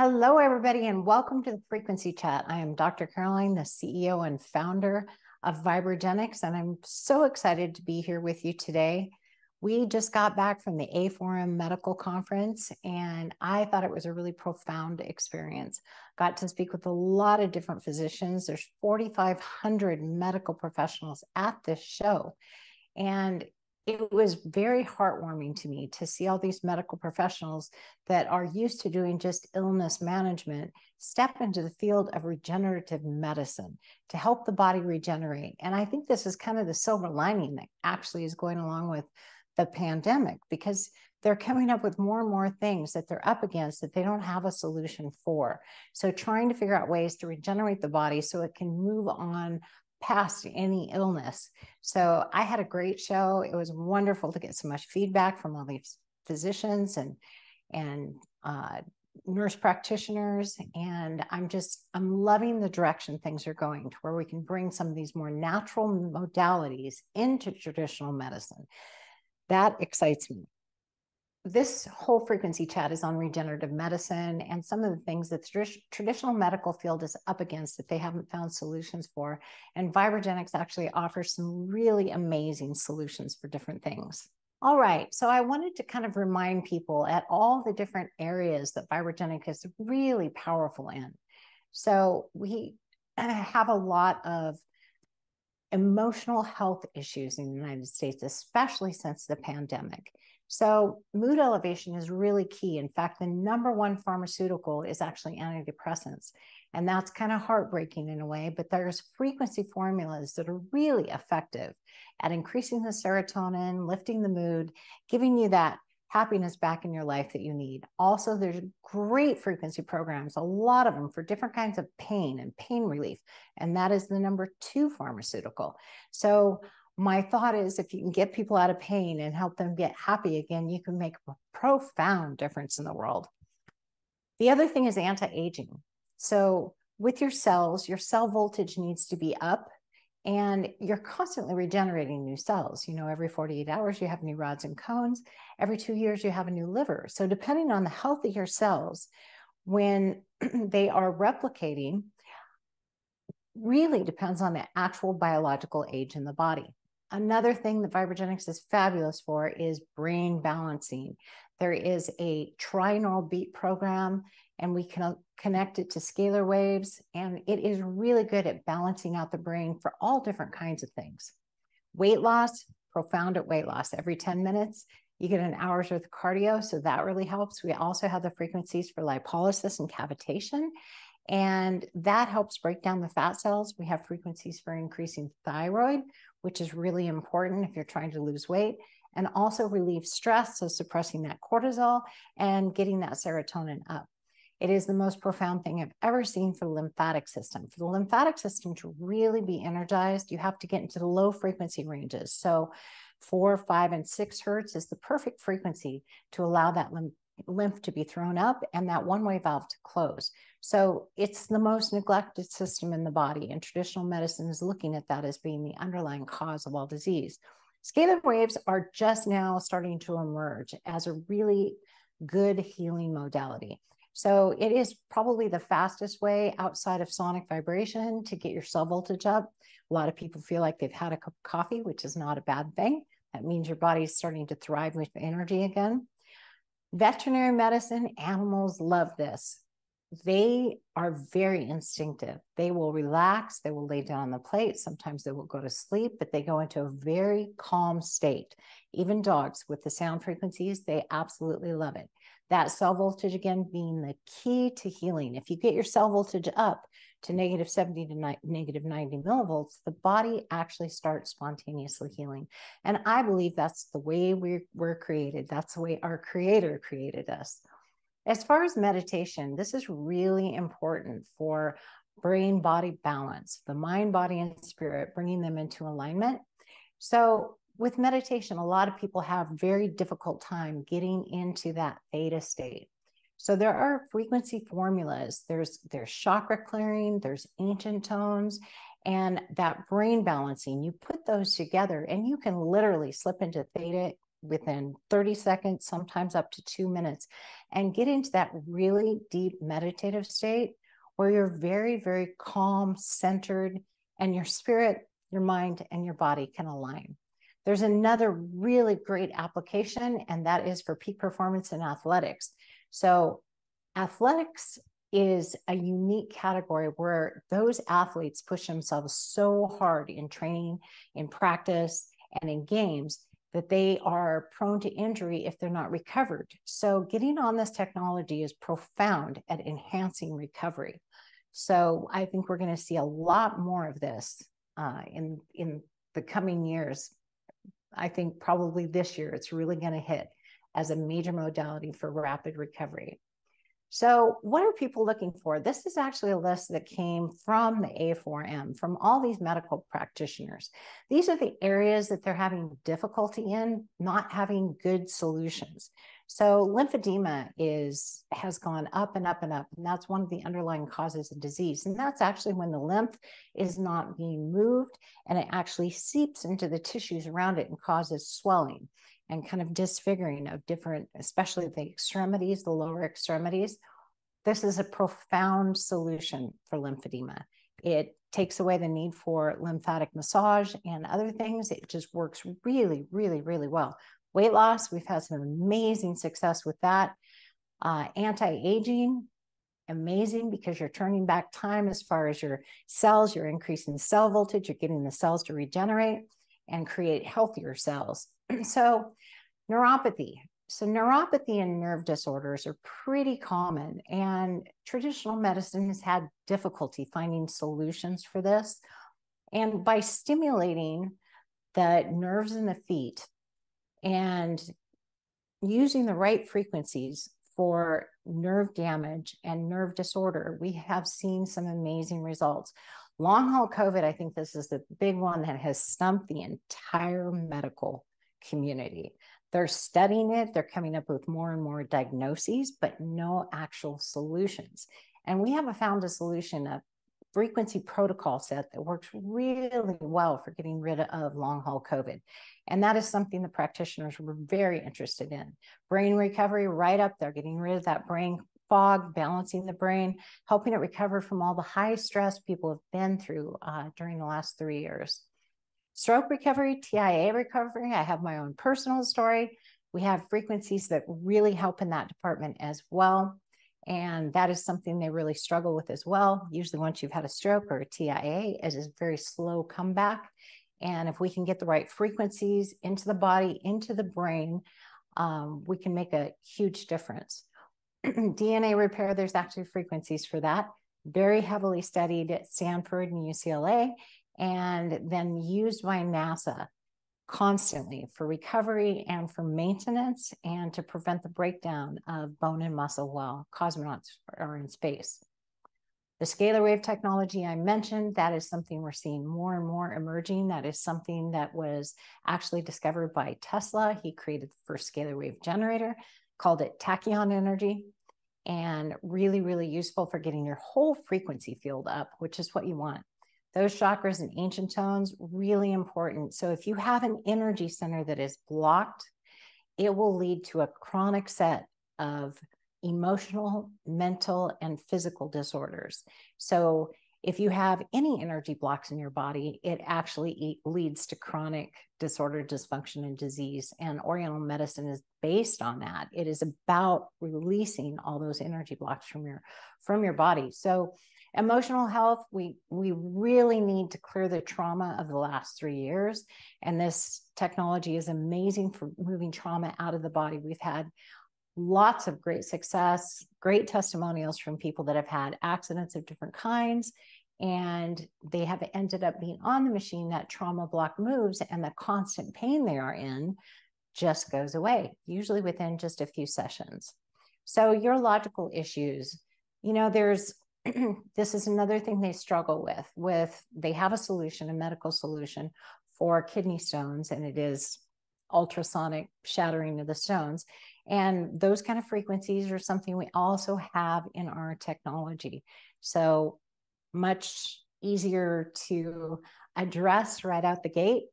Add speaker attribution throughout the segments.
Speaker 1: Hello, everybody, and welcome to the Frequency Chat. I am Dr. Caroline, the CEO and founder of VibraGenix, and I'm so excited to be here with you today. We just got back from the A4M Medical Conference, and I thought it was a really profound experience. Got to speak with a lot of different physicians. There's 4,500 medical professionals at this show, and it was very heartwarming to me to see all these medical professionals that are used to doing just illness management step into the field of regenerative medicine to help the body regenerate. And I think this is kind of the silver lining that actually is going along with the pandemic, because they're coming up with more and more things that they're up against that they don't have a solution for. So trying to figure out ways to regenerate the body so it can move on past any illness. So I had a great show. It was wonderful to get so much feedback from all these physicians and nurse practitioners. And I'm loving the direction things are going to, where we can bring some of these more natural modalities into traditional medicine. That excites me. This whole frequency chat is on regenerative medicine and some of the things that the traditional medical field is up against that they haven't found solutions for. And VibraGenix actually offers some really amazing solutions for different things. All right, so I wanted to kind of remind people at all the different areas that VibraGenix is really powerful in. So we have a lot of emotional health issues in the United States, especially since the pandemic. So mood elevation is really key. In fact, the number one pharmaceutical is actually antidepressants. And that's kind of heartbreaking in a way, but there's frequency formulas that are really effective at increasing the serotonin, lifting the mood, giving you that happiness back in your life that you need. Also, there's great frequency programs, a lot of them for different kinds of pain and pain relief. And that is the number two pharmaceutical. So my thought is, if you can get people out of pain and help them get happy again, you can make a profound difference in the world. The other thing is anti-aging. So with your cells, your cell voltage needs to be up, and you're constantly regenerating new cells. You know, every 48 hours, you have new rods and cones. Every 2 years, you have a new liver. So depending on the health of your cells, when they are replicating, really depends on the actual biological age in the body. Another thing that VibraGenix is fabulous for is brain balancing. There is a trinaural beat program, and we can connect it to scalar waves, and it is really good at balancing out the brain for all different kinds of things. Weight loss, profound at weight loss. Every 10 minutes, you get an hour's worth of cardio, so that really helps. We also have the frequencies for lipolysis and cavitation, and that helps break down the fat cells. We have frequencies for increasing thyroid, which is really important if you're trying to lose weight, and also relieve stress, so suppressing that cortisol and getting that serotonin up. It is the most profound thing I've ever seen for the lymphatic system. For the lymphatic system to really be energized, you have to get into the low frequency ranges. So 4, 5, and 6 hertz is the perfect frequency to allow that lymph to be thrown up and that one-way valve to close. So it's the most neglected system in the body, and traditional medicine is looking at that as being the underlying cause of all disease. Scalar waves are just now starting to emerge as a really good healing modality. So it is probably the fastest way outside of sonic vibration to get your cell voltage up. A lot of people feel like they've had a cup of coffee, which is not a bad thing. That means your body is starting to thrive with energy again. Veterinary medicine, animals love this. They are very instinctive. They will relax. They will lay down on the plate. Sometimes they will go to sleep, but they go into a very calm state. Even dogs with the sound frequencies, they absolutely love it. That cell voltage, again, being the key to healing. If you get your cell voltage up to negative 70 to negative 90 millivolts, the body actually starts spontaneously healing. And I believe that's the way we're created. That's the way our Creator created us. As far as meditation, this is really important for brain-body balance, the mind, body, and spirit, bringing them into alignment. So with meditation, a lot of people have very difficult time getting into that theta state. So there are frequency formulas. There's chakra clearing, there's ancient tones, and that brain balancing. You put those together and you can literally slip into theta within 30 seconds, sometimes up to 2 minutes, and get into that really deep meditative state where you're very, very calm, centered, and your spirit, your mind, and your body can align. There's another really great application, and that is for peak performance in athletics. So athletics is a unique category where those athletes push themselves so hard in training, in practice, and in games that they are prone to injury if they're not recovered. So getting on this technology is profound at enhancing recovery. So I think we're going to see a lot more of this in the coming years. I think probably this year it's really going to hit as a major modality for rapid recovery. So what are people looking for? This is actually a list that came from the A4M, from all these medical practitioners. These are the areas that they're having difficulty in, not having good solutions. So lymphedema has gone up and up and up, and that's one of the underlying causes of disease. And that's actually when the lymph is not being moved, and it actually seeps into the tissues around it and causes swelling and kind of disfiguring of different, especially the extremities, the lower extremities. This is a profound solution for lymphedema. It takes away the need for lymphatic massage and other things. It just works really, really, really well. Weight loss, we've had some amazing success with that. Anti-aging, amazing, because you're turning back time as far as your cells, you're increasing the cell voltage, you're getting the cells to regenerate and create healthier cells. So neuropathy. So neuropathy and nerve disorders are pretty common, and traditional medicine has had difficulty finding solutions for this. And by stimulating the nerves in the feet and using the right frequencies for nerve damage and nerve disorder, we have seen some amazing results. Long haul COVID, I think this is the big one that has stumped the entire medical community. They're studying it. They're coming up with more and more diagnoses, but no actual solutions. And we have found a solution, a frequency protocol set that works really well for getting rid of long haul COVID. And that is something the practitioners were very interested in. Brain recovery, right up there, getting rid of that brain fog, balancing the brain, helping it recover from all the high stress people have been through during the last 3 years. Stroke recovery, TIA recovery, I have my own personal story. We have frequencies that really help in that department as well. And that is something they really struggle with as well. Usually once you've had a stroke or a TIA, it is a very slow comeback. And if we can get the right frequencies into the body, into the brain, we can make a huge difference. DNA repair, there's actually frequencies for that. Very heavily studied at Stanford and UCLA, and then used by NASA constantly for recovery and for maintenance and to prevent the breakdown of bone and muscle while cosmonauts are in space. The scalar wave technology I mentioned, that is something we're seeing more and more emerging. That is something that was actually discovered by Tesla. He created the first scalar wave generator, called it tachyon energy, and really, really useful for getting your whole frequency field up, which is what you want. Those chakras and ancient tones, really important. So if you have an energy center that is blocked, it will lead to a chronic set of emotional, mental, and physical disorders. So if you have any energy blocks in your body, it actually leads to chronic disorder, dysfunction, and disease. And Oriental medicine is based on that. It is about releasing all those energy blocks from your body. So emotional health, we really need to clear the trauma of the last 3 years. And this technology is amazing for moving trauma out of the body. We've had lots of great success, great testimonials from people that have had accidents of different kinds, and they have ended up being on the machine. That trauma block moves, and the constant pain they are in just goes away, usually within just a few sessions. So urological issues, there's this is another thing they struggle with. They have a solution, a medical solution for kidney stones, and it is ultrasonic shattering of the stones. And those kind of frequencies are something we also have in our technology. So much easier to address right out the gate.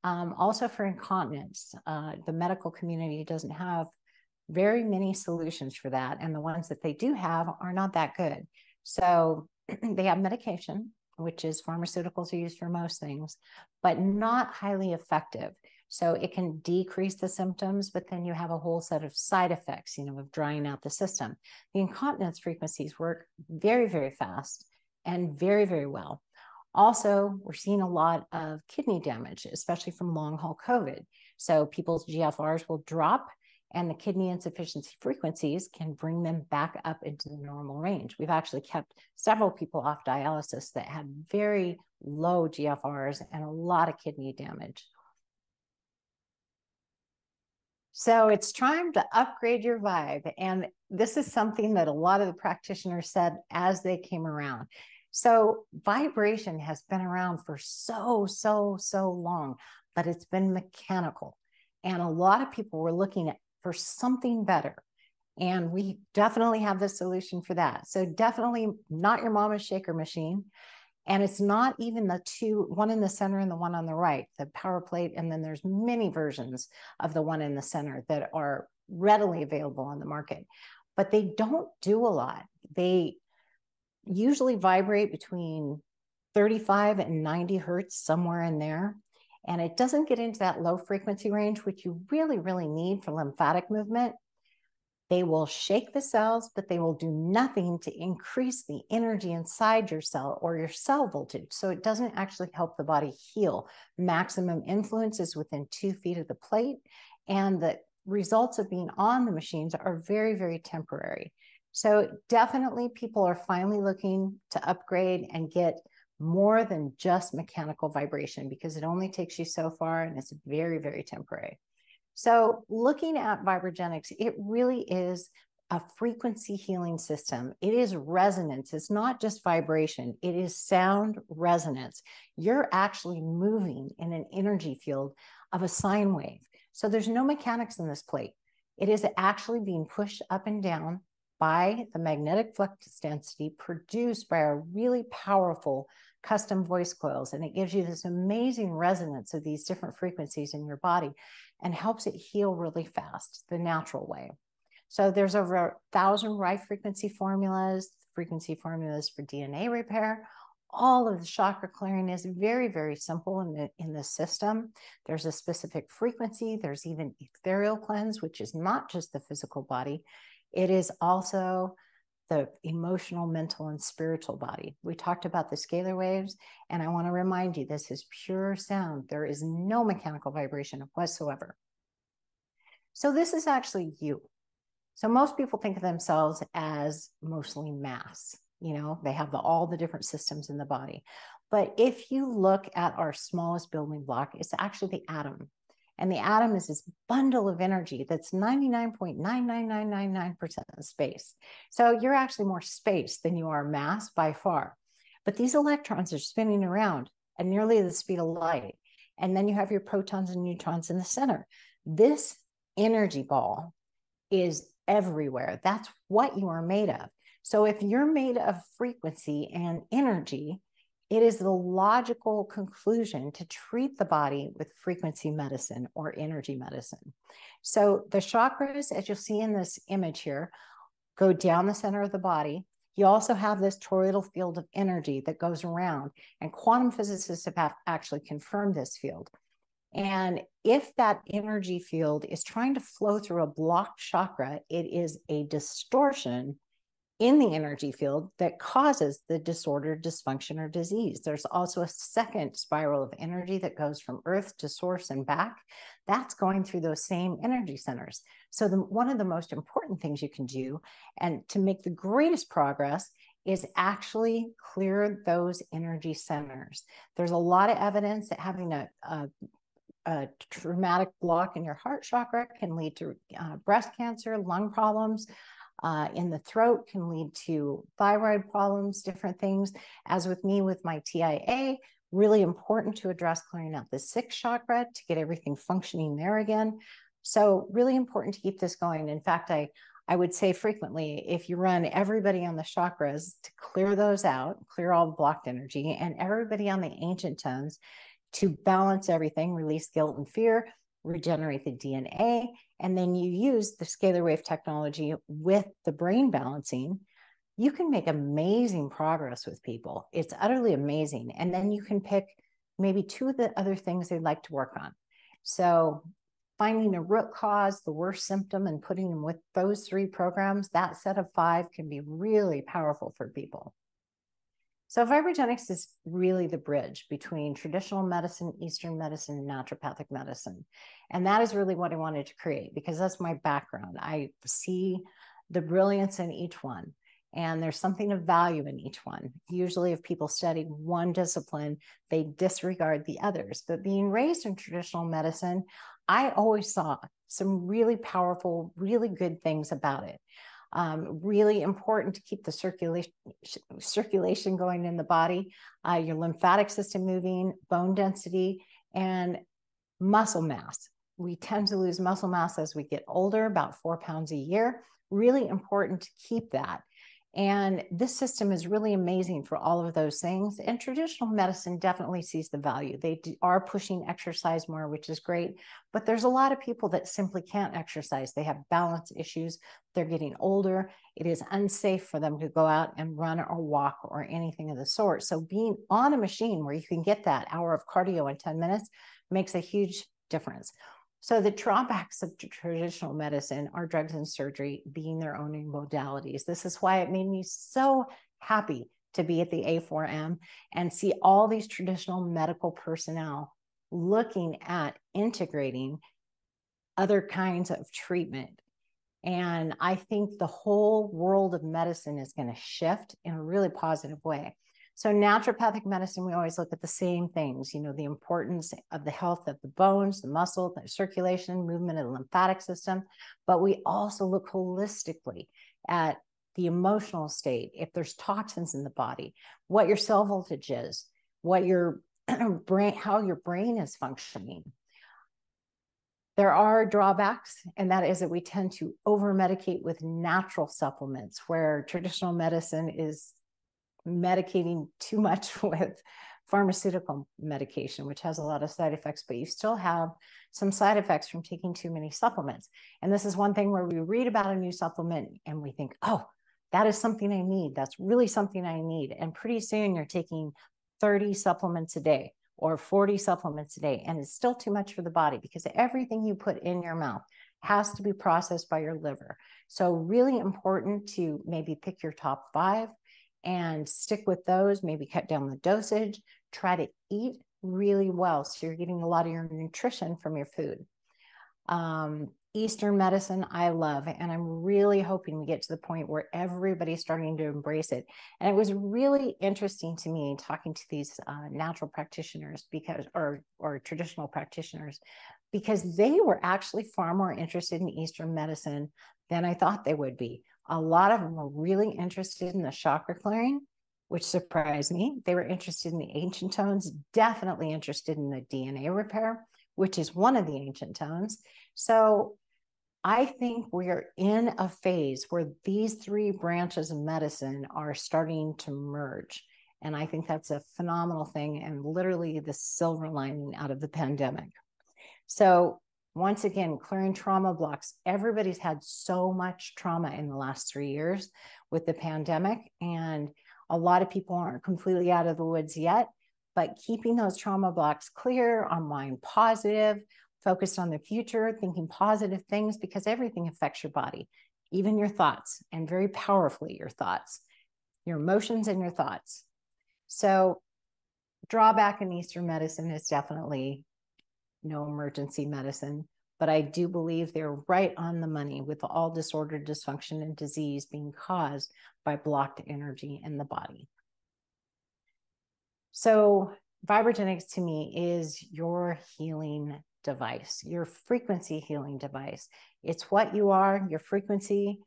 Speaker 1: Also for incontinence, the medical community doesn't have very many solutions for that. And the ones that they do have are not that good. So they have medication, which is pharmaceuticals are used for most things, but not highly effective. So it can decrease the symptoms, but then you have a whole set of side effects, of drying out the system. The incontinence frequencies work very, very fast and very, very well. Also, we're seeing a lot of kidney damage, especially from long haul COVID. So people's GFRs will drop, and the kidney insufficiency frequencies can bring them back up into the normal range. We've actually kept several people off dialysis that had very low GFRs and a lot of kidney damage. So it's time to upgrade your vibe. And this is something that a lot of the practitioners said as they came around. So vibration has been around for so long, but it's been mechanical. And a lot of people were looking for something better. And we definitely have the solution for that. So definitely not your mama's shaker machine. And it's not even the two, one in the center and the one on the right, the power plate. And then there's many versions of the one in the center that are readily available on the market, but they don't do a lot. They usually vibrate between 35 and 90 hertz, somewhere in there. And it doesn't get into that low frequency range, which you really need for lymphatic movement. They will shake the cells, but they will do nothing to increase the energy inside your cell or your cell voltage. So it doesn't actually help the body heal. Maximum influence is within 2 feet of the plate. And the results of being on the machines are very temporary. So definitely people are finally looking to upgrade and get more than just mechanical vibration, because it only takes you so far and it's very temporary. So looking at VibraGenix, it really is a frequency healing system. It is resonance. It's not just vibration. It is sound resonance. You're actually moving in an energy field of a sine wave. So there's no mechanics in this plate. It is actually being pushed up and down by the magnetic flux density produced by a really powerful custom voice coils. And it gives you this amazing resonance of these different frequencies in your body and helps it heal really fast, the natural way. So there's over 1,000 right frequency formulas for DNA repair. All of the chakra clearing is very simple in the system. There's a specific frequency. There's even ethereal cleanse, which is not just the physical body. It is also the emotional, mental, and spiritual body. We talked about the scalar waves, and I want to remind you, this is pure sound. There is no mechanical vibration whatsoever. So this is actually you. So most people think of themselves as mostly mass. They have all the different systems in the body. But if you look at our smallest building block, it's actually the atom. And the atom is this bundle of energy that's 99.99999% of space. So you're actually more space than you are mass by far. But these electrons are spinning around at nearly the speed of light. And then you have your protons and neutrons in the center. This energy ball is everywhere. That's what you are made of. So if you're made of frequency and energy, it is the logical conclusion to treat the body with frequency medicine or energy medicine. So the chakras, as you'll see in this image here, go down the center of the body. You also have this toroidal field of energy that goes around, and quantum physicists have actually confirmed this field. And if that energy field is trying to flow through a blocked chakra, it is a distortion in the energy field that causes the disorder, dysfunction, or disease. There's also a second spiral of energy that goes from earth to source and back. That's going through those same energy centers. So one of the most important things you can do, and to make the greatest progress, is actually clear those energy centers. There's a lot of evidence that having a traumatic block in your heart chakra can lead to breast cancer, lung problems, in the throat can lead to thyroid problems, different things. As with me, with my TIA, really important to address clearing out the 6th chakra to get everything functioning there again. So really important to keep this going. In fact, I would say frequently, if you run everybody on the chakras to clear those out, clear all the blocked energy, and everybody on the ancient tones to balance everything, release guilt and fear, regenerate the DNA, and then you use the scalar wave technology with the brain balancing, you can make amazing progress with people. It's utterly amazing. And then you can pick maybe 2 of the other things they'd like to work on. So finding a root cause, the worst symptom, and putting them with those 3 programs, that set of 5 can be really powerful for people. So VibraGenix is really the bridge between traditional medicine, Eastern medicine, and naturopathic medicine. And that is really what I wanted to create, because that's my background. I see the brilliance in each one, and there's something of value in each one. Usually if people study one discipline, they disregard the others. But being raised in traditional medicine, I always saw some really powerful, really good things about it. Really important to keep the circulation going in the body, your lymphatic system moving, bone density, and muscle mass. We tend to lose muscle mass as we get older, about 4 pounds a year. Really important to keep that. And this system is really amazing for all of those things. And traditional medicine definitely sees the value. They are pushing exercise more, which is great. But there's a lot of people that simply can't exercise. They have balance issues. They're getting older. It is unsafe for them to go out and run or walk or anything of the sort. So being on a machine where you can get that hour of cardio in 10 minutes makes a huge difference. So the drawbacks of traditional medicine are drugs and surgery being their own modalities. This is why it made me so happy to be at the A4M and see all these traditional medical personnel looking at integrating other kinds of treatment. And I think the whole world of medicine is going to shift in a really positive way. So naturopathic medicine, we always look at the same things, you know, the importance of the health of the bones, the muscle, the circulation, movement of the lymphatic system. But we also look holistically at the emotional state, if there's toxins in the body, what your cell voltage is, what your brain, how your brain is functioning. There are drawbacks, and that is that we tend to over-medicate with natural supplements, where traditional medicine is medicating too much with pharmaceutical medication, which has a lot of side effects, but you still have some side effects from taking too many supplements. And this is one thing where we read about a new supplement and we think, oh, that is something I need. That's really something I need. And pretty soon you're taking 30 supplements a day or 40 supplements a day, and it's still too much for the body, because everything you put in your mouth has to be processed by your liver. So really important to maybe pick your top 5 and stick with those, maybe cut down the dosage, try to eat really well so you're getting a lot of your nutrition from your food. Eastern medicine, I love, and I'm really hoping we get to the point where everybody's starting to embrace it. And it was really interesting to me talking to these natural practitioners, because, or traditional practitioners, because they were actually far more interested in Eastern medicine than I thought they would be. A lot of them were really interested in the chakra clearing, which surprised me. They were interested in the ancient tones, definitely interested in the DNA repair, which is one of the ancient tones. So I think we're in a phase where these 3 branches of medicine are starting to merge. And I think that's a phenomenal thing, and literally the silver lining out of the pandemic. So once again, clearing trauma blocks. Everybody's had so much trauma in the last 3 years with the pandemic, and a lot of people aren't completely out of the woods yet, but keeping those trauma blocks clear, our mind positive, focused on the future, thinking positive things, because everything affects your body, even your thoughts, and very powerfully your thoughts, your emotions and your thoughts. So drawback in Eastern medicine is definitely no emergency medicine, but I do believe they're right on the money with all disorder, dysfunction, and disease being caused by blocked energy in the body. So VibraGenix to me is your healing device, your frequency healing device. It's what you are, your frequency.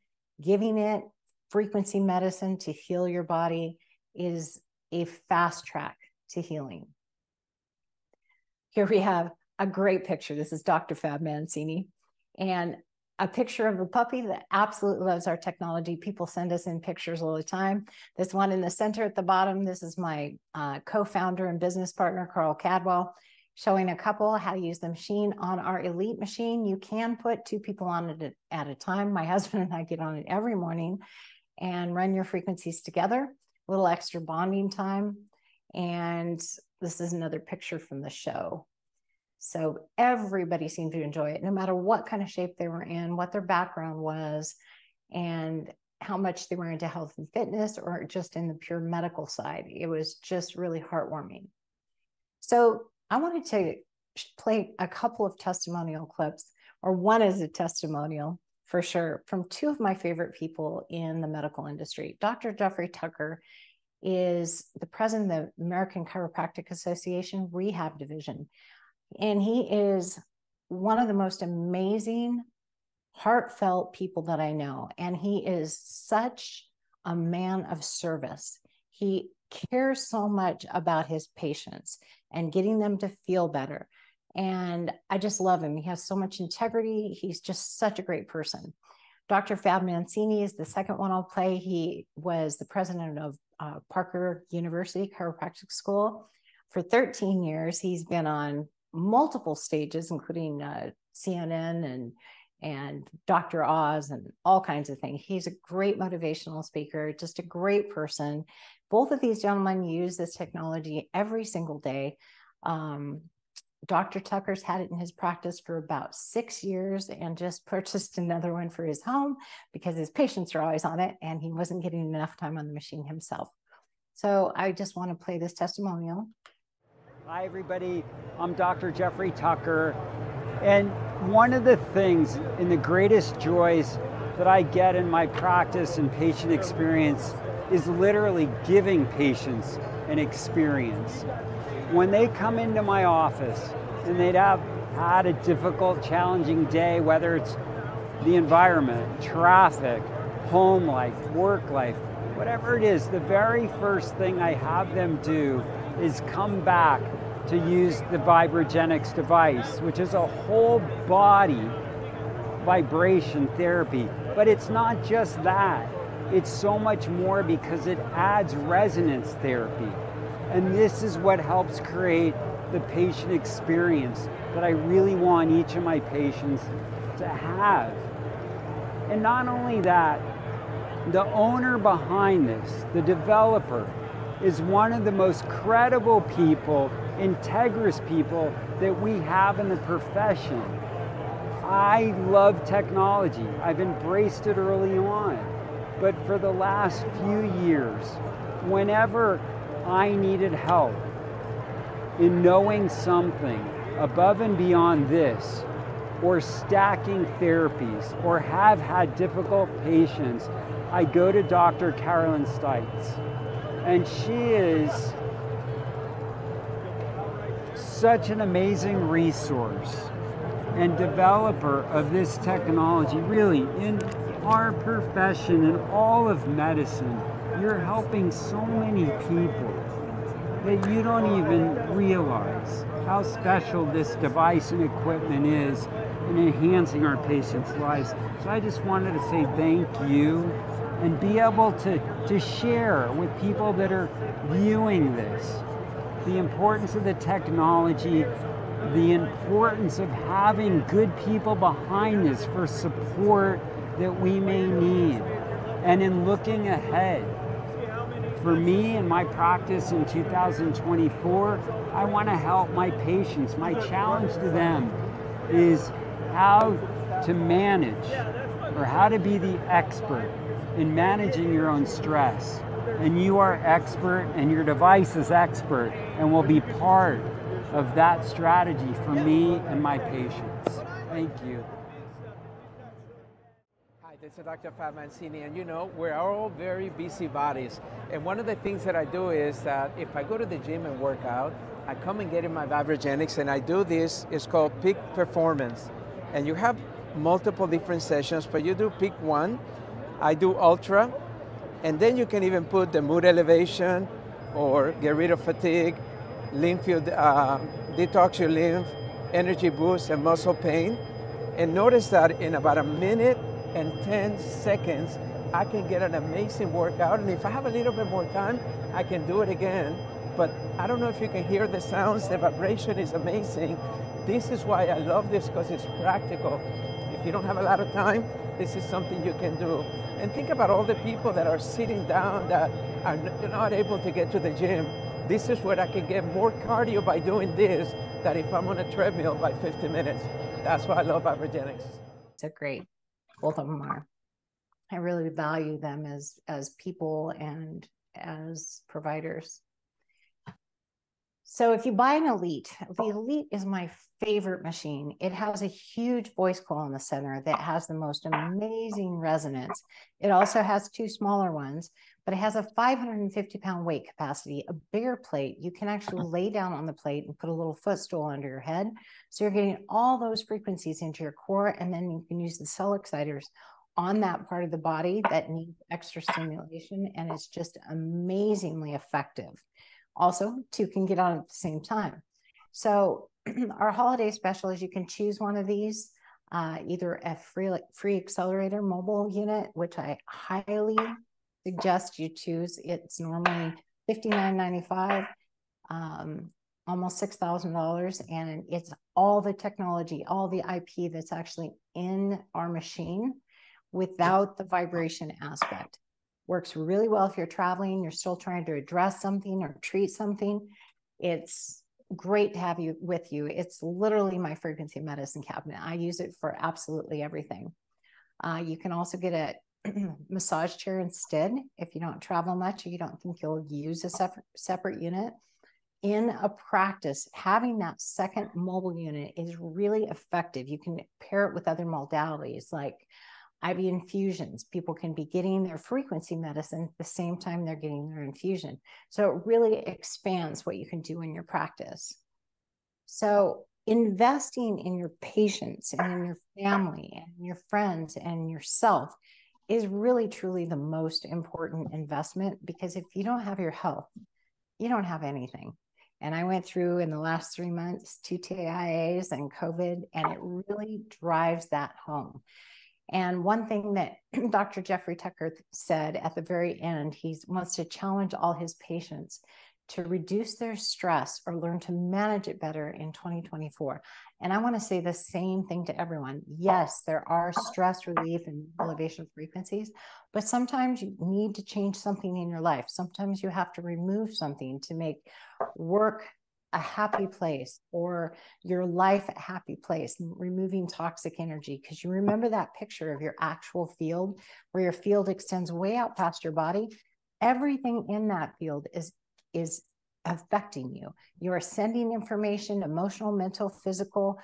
Speaker 1: Giving it frequency medicine to heal your body is a fast track to healing. Here we have a great picture. This is Dr. Fab Mancini, and a picture of a puppy that absolutely loves our technology. People send us in pictures all the time. This one in the center at the bottom, this is my co-founder and business partner, Carl Cadwell. showing a couple how to use the machine. On our Elite machine, you can put 2 people on it at a time. My husband and I get on it every morning and run your frequencies together, a little extra bonding time. And this is another picture from the show. So everybody seemed to enjoy it, no matter what kind of shape they were in, what their background was, and how much they were into health and fitness or just in the pure medical side. It was just really heartwarming. So I wanted to play a couple of testimonial clips, or one is a testimonial for sure, from 2 of my favorite people in the medical industry. Dr. Jeffrey Tucker is the president of the American Chiropractic Association Rehab Division. And he is one of the most amazing, heartfelt people that I know. And he is such a man of service. He cares so much about his patients and getting them to feel better. And I just love him. He has so much integrity. He's just such a great person. Dr. Fab Mancini is the second one I'll play. He was the president of Parker University Chiropractic School for 13 years. He's been on multiple stages, including CNN and Dr. Oz and all kinds of things. He's a great motivational speaker, just a great person. Both of these gentlemen use this technology every single day. Dr. Tucker's had it in his practice for about 6 years and just purchased another one for his home because his patients are always on it and he wasn't getting enough time on the machine himself. So I just want to play this testimonial.
Speaker 2: Hi everybody, I'm Dr. Jeffrey Tucker, and one of the things and the greatest joys that I get in my practice and patient experience is literally giving patients an experience. When they come into my office and they'd have had a difficult, challenging day, whether it's the environment, traffic, home life, work life, whatever it is, the very first thing I have them do is come back to use the VibraGenix device, which is a whole body vibration therapy. But it's not just that. It's so much more because it adds resonance therapy. And this is what helps create the patient experience that I really want each of my patients to have. And not only that, the owner behind this, the developer, is one of the most credible people, integrous people that we have in the profession. I love technology. I've embraced it early on. But for the last few years, whenever I needed help in knowing something above and beyond this, or stacking therapies, or have had difficult patients, I go to Dr. Carolyn Stites. And she is such an amazing resource and developer of this technology. Really, in our profession and all of medicine, you're helping so many people that you don't even realize how special this device and equipment is in enhancing our patients' lives. So I just wanted to say thank you and be able to share with people that are viewing this the importance of the technology, the importance of having good people behind this for support that we may need. And in looking ahead, for me and my practice in 2024, I want to help my patients. My challenge to them is how to manage, or how to be the expert in managing your own stress. And you are expert, and your device is expert, and will be part of that strategy for me and my patients. Thank you.
Speaker 3: Hi, this is Dr. Fab Mancini, and you know, we're all very busy bodies. And one of the things that I do is that if I go to the gym and work out, I come and get in my VibraGenix, and I do this, it's called peak performance. And you have multiple different sessions, but you do peak one, I do ultra, and then you can even put the mood elevation or get rid of fatigue, lymph, detox your lymph, energy boost, and muscle pain. And notice that in about a minute and 10 seconds, I can get an amazing workout. And if I have a little bit more time, I can do it again. but I don't know if you can hear the sounds. The vibration is amazing. This is why I love this, because it's practical. If you don't have a lot of time, this is something you can do. And think about all the people that are sitting down that are not able to get to the gym. This is where I can get more cardio by doing this than if I'm on a treadmill by 50 minutes. That's why I love VibraGenix.
Speaker 1: So great. Both of them are. I really value them as people and as providers. So if you buy an Elite, the Elite is my favorite machine. It has a huge voice coil in the center that has the most amazing resonance. It also has two smaller ones, but it has a 550-pound weight capacity, a bigger plate. You can actually lay down on the plate and put a little footstool under your head. So you're getting all those frequencies into your core, and then you can use the cell exciters on that part of the body that needs extra stimulation, and it's just amazingly effective. Also, two can get on at the same time. So our holiday special is you can choose one of these, either a free accelerator mobile unit, which I highly suggest you choose. It's normally $59.95, almost $6,000, and it's all the technology, all the IP that's actually in our machine without the vibration aspect. Works really well if you're traveling, you're still trying to address something or treat something. It's great to have you with you. It's literally my frequency medicine cabinet. I use it for absolutely everything. You can also get a massage chair instead if you don't travel much or you don't think you'll use a separate unit. In a practice, having that second mobile unit is really effective. You can pair it with other modalities like IV infusions. People can be getting their frequency medicine at the same time they're getting their infusion. So it really expands what you can do in your practice. So investing in your patients and in your family and your friends and yourself is really, truly the most important investment, because if you don't have your health, you don't have anything. And I went through in the last 3 months 2 TIAs and COVID, and it really drives that home. And one thing that Dr. Jeffrey Tucker said at the very end, he wants to challenge all his patients to reduce their stress or learn to manage it better in 2024. And I want to say the same thing to everyone. Yes, there are stress relief and elevation frequencies, but sometimes you need to change something in your life. Sometimes you have to remove something to make work a happy place or your life a happy place, removing toxic energy. Because you remember that picture of your actual field where your field extends way out past your body. Everything in that field is affecting you. You are sending information, emotional, mental, physical,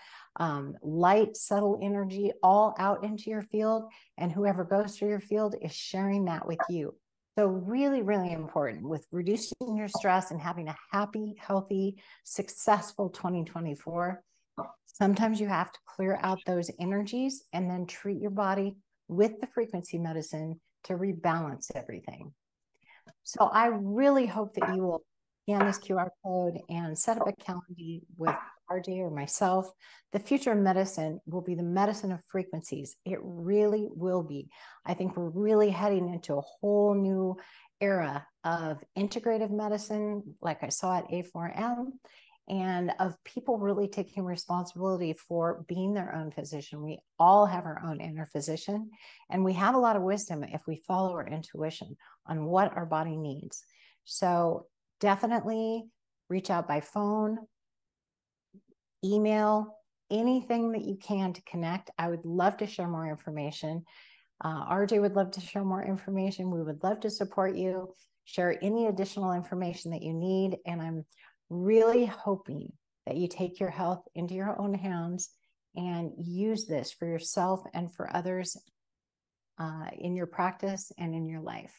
Speaker 1: light, subtle energy, all out into your field. And whoever goes through your field is sharing that with you. So really, really important with reducing your stress and having a happy, healthy, successful 2024. Sometimes you have to clear out those energies and then treat your body with the frequency medicine to rebalance everything. So I really hope that you will scan this QR code and set up a calendar with RJ or myself. The future of medicine will be the medicine of frequencies. It really will be. I think we're really heading into a whole new era of integrative medicine, like I saw at A4M, and of people really taking responsibility for being their own physician. We all have our own inner physician, and we have a lot of wisdom if we follow our intuition on what our body needs. So definitely reach out by phone, email, anything that you can to connect. I would love to share more information. RJ would love to share more information. We would love to support you, share any additional information that you need. And I'm really hoping that you take your health into your own hands and use this for yourself and for others in your practice and in your life.